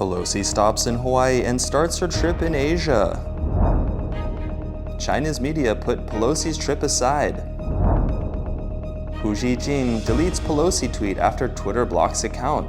Pelosi stops in Hawaii and starts her trip in Asia. China's media put Pelosi's trip aside. Hu Xijin deletes Pelosi tweet after Twitter blocks account.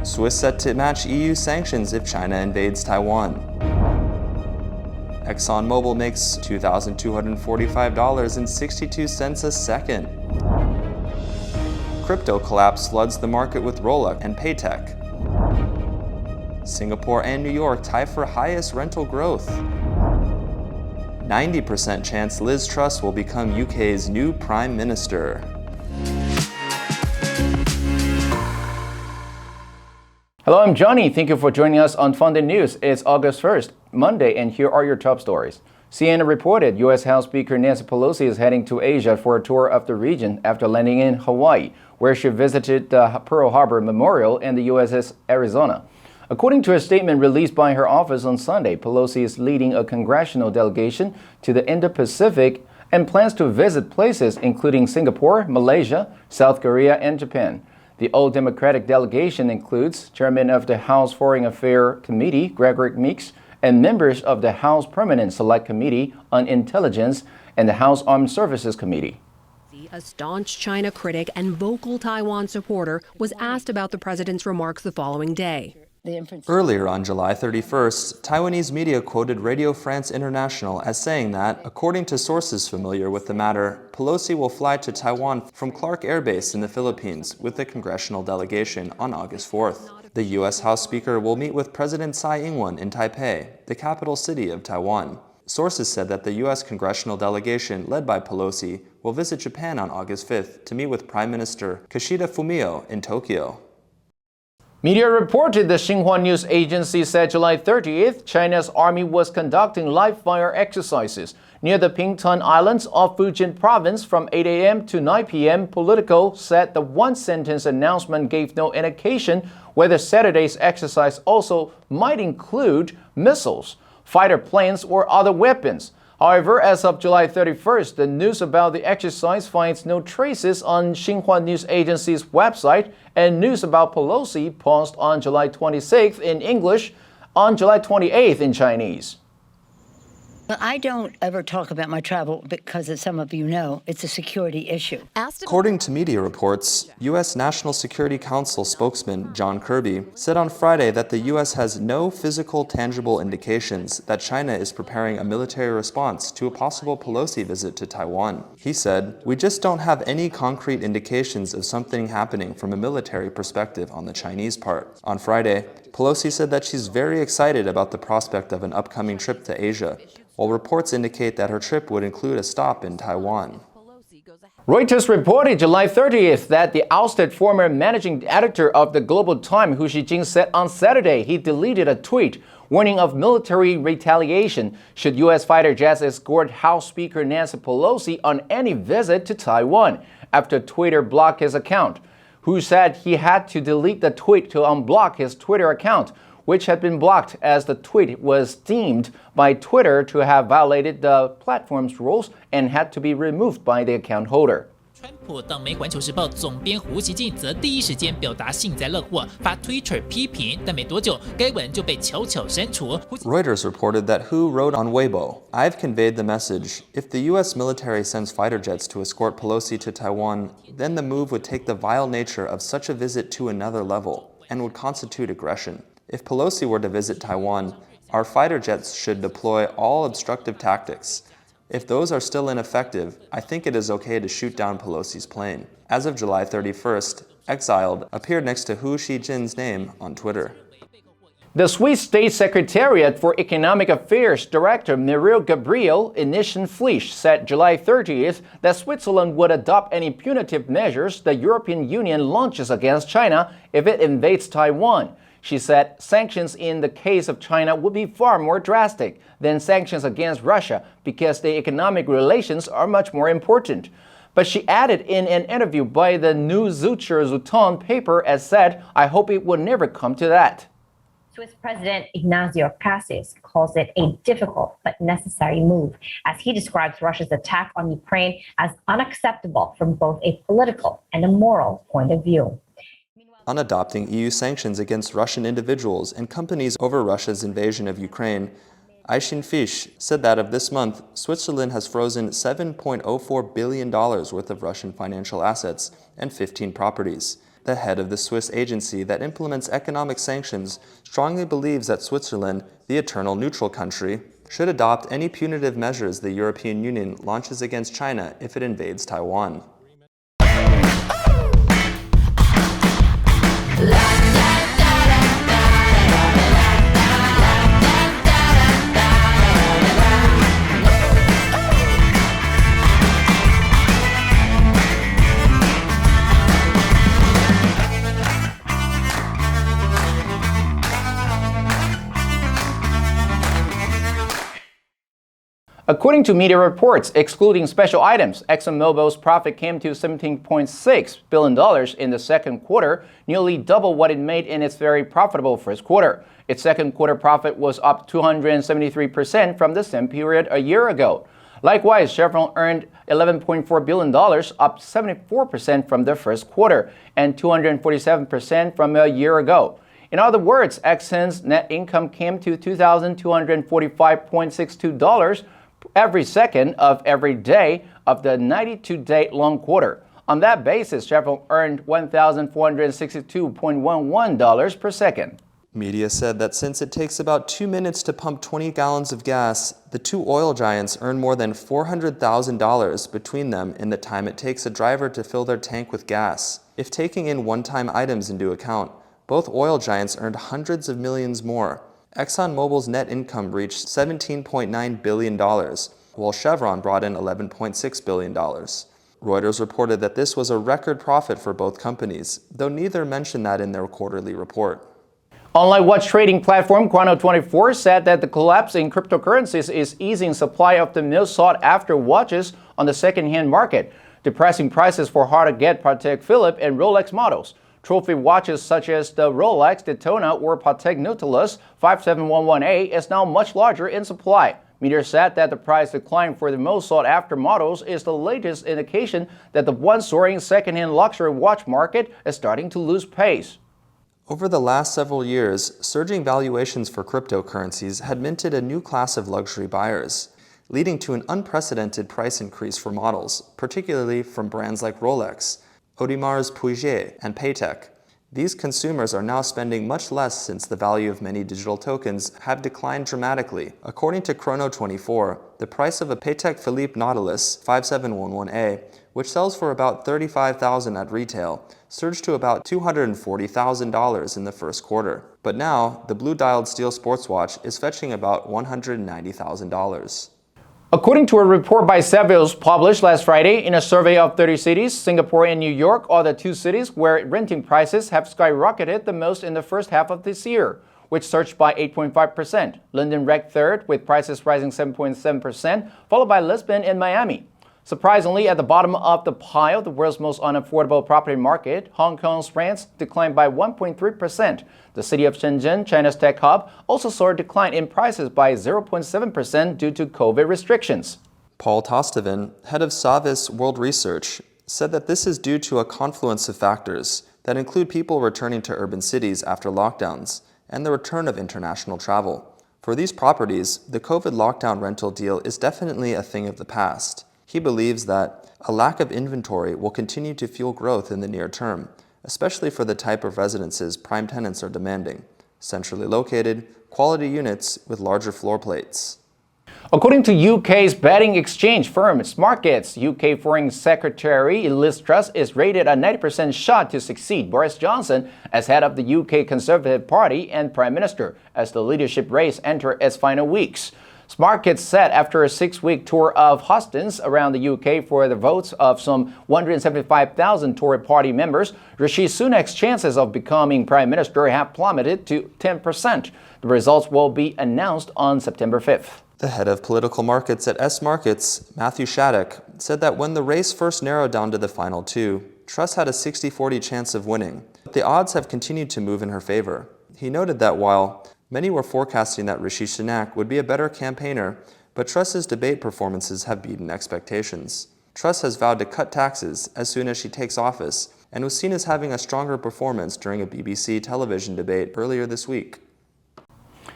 Swiss set to match EU sanctions if China invades Taiwan. ExxonMobil makes $2,245.62 a second. Crypto collapse floods the market with Rolex and Patek. Singapore and New York tie for highest rental growth. 90% chance Liz Truss will become UK's new Prime Minister. Hello, I'm Johnny. Thank you for joining us on FUNDAY News. It's August 1st, Monday, and here are your top stories. CNN reported U.S. House Speaker Nancy Pelosi is heading to Asia for a tour of the region after landing in Hawaii, where she visited the Pearl Harbor Memorial and the USS Arizona. According to a statement released by her office on Sunday, Pelosi is leading a congressional delegation to the Indo-Pacific and plans to visit places including Singapore, Malaysia, South Korea, and Japan. The all Democratic delegation includes Chairman of the House Foreign Affairs Committee, Gregory Meeks, and members of the House Permanent Select Committee on Intelligence and the House Armed Services Committee. A staunch China critic and vocal Taiwan supporter was asked about the president's remarks the following day. Earlier on July 31st, Taiwanese media quoted Radio France International as saying that, according to sources familiar with the matter, Pelosi will fly to Taiwan from Clark Air Base in the Philippines with the congressional delegation on August 4th. The U.S. House Speaker will meet with President Tsai Ing-wen in Taipei, the capital city of Taiwan. Sources said that the U.S. congressional delegation, led by Pelosi, will visit Japan on August 5th to meet with Prime Minister Kishida Fumio in Tokyo. Media reported the Xinhua News Agency said July 30th, China's army was conducting live-fire exercises near the Pingtung Islands of Fujian province from 8 a.m. to 9 p.m. Politico said the one-sentence announcement gave no indication whether Saturday's exercise also might include missiles, fighter planes, or other weapons. However, as of July 31st, the news about the exercise finds no traces on Xinhua News Agency's website, and news about Pelosi paused on July 26th in English, on July 28th in Chinese. I don't ever talk about my travel because, as some of you know, it's a security issue. According to media reports, U.S. National Security Council spokesman John Kirby said on Friday that the U.S. has no physical, tangible indications that China is preparing a military response to a possible Pelosi visit to Taiwan. He said, "We just don't have any concrete indications of something happening from a military perspective on the Chinese part." On Friday, Pelosi said that she's very excited about the prospect of an upcoming trip to Asia, while reports indicate that her trip would include a stop in Taiwan. Reuters reported July 30th that the ousted former managing editor of the Global Times, Hu Xijin, said on Saturday he deleted a tweet warning of military retaliation should U.S. fighter jets escort House Speaker Nancy Pelosi on any visit to Taiwan after Twitter blocked his account. Hu said he had to delete the tweet to unblock his Twitter account, which had been blocked as the tweet was deemed by Twitter to have violated the platform's rules and had to be removed by the account holder. 川普当美环球时报总编胡锡进则第一时间表达幸灾乐祸，发 Twitter 批评，但没多久，该文就被悄悄删除。Reuters reported that Hu wrote on Weibo, "I've conveyed the message. If the U.S. military sends fighter jets to escort Pelosi to Taiwan, then the move would take the vile nature of such a visit to another level and would constitute aggression. If Pelosi were to visit Taiwan, our fighter jets should deploy all obstructive tactics. If those are still ineffective, I think it is okay to shoot down Pelosi's plane." As of July 31st, Exiled appeared next to Hu Xijin's name on Twitter. The Swiss State Secretariat for Economic Affairs Director Muriel Gabriel Initian Fleisch said July 30th that Switzerland would adopt any punitive measures the European Union launches against China if it invades Taiwan. She said sanctions in the case of China would be far more drastic than sanctions against Russia because the economic relations are much more important. But she added in an interview by the New Zucher Zeitung paper as said, "I hope it will never come to that." Swiss President Ignacio Cassis calls it a difficult but necessary move, as he describes Russia's attack on Ukraine as unacceptable from both a political and a moral point of view. on adopting EU sanctions against Russian individuals and companies over Russia's invasion of Ukraine. Aishin Fish said that of this month, Switzerland has frozen $7.04 billion worth of Russian financial assets and 15 properties. The head of the Swiss agency that implements economic sanctions strongly believes that Switzerland, the eternal neutral country, should adopt any punitive measures the European Union launches against China if it invades Taiwan. According to media reports, excluding special items, ExxonMobil's profit came to $17.6 billion in the second quarter, nearly double what it made in its very profitable first quarter. Its second quarter profit was up 273% from the same period a year ago. Likewise, Chevron earned $11.4 billion, up 74% from the first quarter and 247% from a year ago. In other words, Exxon's net income came to $2,245.62 every second of every day of the 92-day long quarter. On that basis, Chevron earned $1,462.11 per second. Media said that since it takes about 2 minutes to pump 20 gallons of gas, the two oil giants earn more than $400,000 between them in the time it takes a driver to fill their tank with gas. If taking in one-time items into account, both oil giants earned hundreds of millions more. ExxonMobil's net income reached $17.9 billion, while Chevron brought in $11.6 billion. Reuters reported that this was a record profit for both companies, though neither mentioned that in their quarterly report. Online watch trading platform Chrono24 said that the collapse in cryptocurrencies is easing supply of the most sought-after watches on the second-hand market, depressing prices for hard-to-get Patek Philippe and Rolex models. Trophy watches such as the Rolex Daytona or Patek Nautilus 5711A is now much larger in supply. Media said that the price decline for the most sought-after models is the latest indication that the once soaring second-hand luxury watch market is starting to lose pace. Over the last several years, surging valuations for cryptocurrencies had minted a new class of luxury buyers, leading to an unprecedented price increase for models, particularly from brands like Rolex, Audemars Piguet, and Patek. These consumers are now spending much less since the value of many digital tokens have declined dramatically. According to Chrono24, the price of a Patek Philippe Nautilus 5711A, which sells for about $35,000 at retail, surged to about $240,000 in the first quarter. But now, the blue-dialed steel sports watch is fetching about $190,000. According to a report by Savills published last Friday in a survey of 30 cities, Singapore and New York are the two cities where renting prices have skyrocketed the most in the first half of this year, which surged by 8.5%. London ranked third, with prices rising 7.7%, followed by Lisbon and Miami. Surprisingly, at the bottom of the pile, the world's most unaffordable property market, Hong Kong's rents declined by 1.3%. The city of Shenzhen, China's tech hub, also saw a decline in prices by 0.7% due to COVID restrictions. Paul Tosteven, head of Savills World Research, said that this is due to a confluence of factors that include people returning to urban cities after lockdowns and the return of international travel. For these properties, the COVID lockdown rental deal is definitely a thing of the past. He believes that a lack of inventory will continue to fuel growth in the near term, especially for the type of residences prime tenants are demanding: centrally located, quality units with larger floor plates. According to UK's betting exchange firm Smartgets, UK Foreign Secretary Liz Truss is rated a 90% shot to succeed Boris Johnson as head of the UK Conservative Party and Prime Minister as the leadership race enters its final weeks. Smartgets said after a 6-week tour of hustings around the UK for the votes of some 175,000 Tory party members, Rishi Sunak's chances of becoming Prime Minister have plummeted to 10%. The results will be announced on September 5th. The head of political markets at S Markets, Matthew Shattuck, said that when the race first narrowed down to the final two, Truss had a 60-40 chance of winning. But the odds have continued to move in her favor. He noted that while many were forecasting that Rishi Sunak would be a better campaigner, but Truss's debate performances have beaten expectations. Truss has vowed to cut taxes as soon as she takes office and was seen as having a stronger performance during a BBC television debate earlier this week.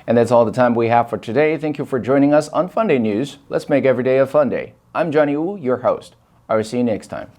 And that's all the time we have for today. Thank you for joining us on FUNDAY News. Let's make every day a fun day. I'm Johnny Wu, your host. I will see you next time.